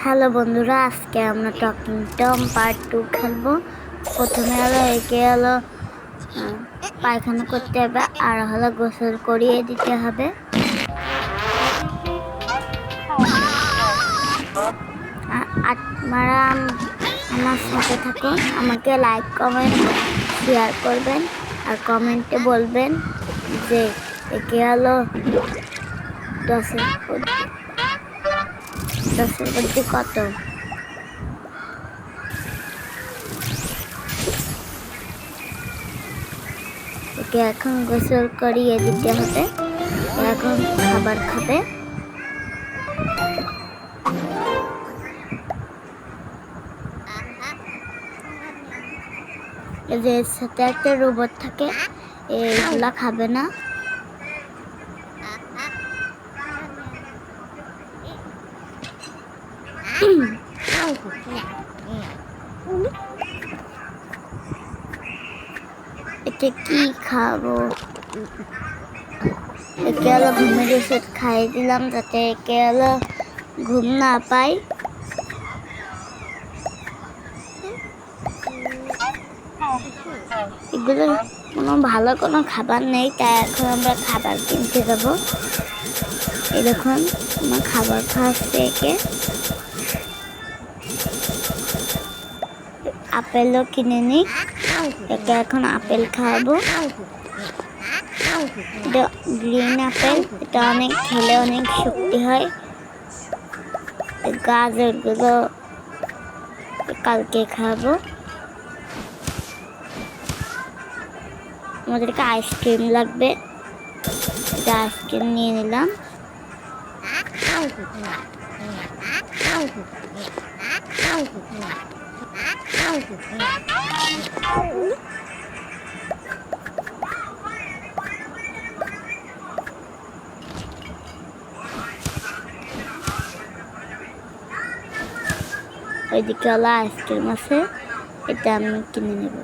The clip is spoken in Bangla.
হ্যালো বন্ধুরা, আজকে আমরা টকিং টম পার্ট 2 খেলবো। প্রথমে হলো একে হলো পায়খানা করতে হবে, আর হলো গোসল করিয়ে দিতে হবে। আপনারা আমার সাথে থাকুন, আমাকে লাইক কমেন্ট শেয়ার করবেন, আর কমেন্টে বলবেন যে একে হলো 10-এর মধ্যে কত। ওকে এখন গোসল করিয়ে দিতে হবে, এখন খাবার খাবে। এর সাথে একটা রোবট থাকে, এইগুলা খাবে না। এটা কি খাবো? একে হলো ঘুমের ওষুধ খাইয়ে দিলাম যাতে একে হলো ঘুম না পাই। এগুলো ভালো কোনো খাবার নেই, তাই এখন আমরা খাবার কিনতে যাবো। এরকম আমার খাবার খাওয়াচ্ছে একে। আপেলও কিনে নিই, একে এখন আপেল খাওয়াবো। এটা গ্রিন আপেল, এটা অনেক খেলে অনেক শক্তি হয়। গাজরগুলো কালকে খাবো। আমাদেরকে আইসক্রিম লাগবে, আইসক্রিম নিয়ে নিলাম। ওইদিকে হলো আইসক্রিম আছে, এটা আমি কিনে নেব।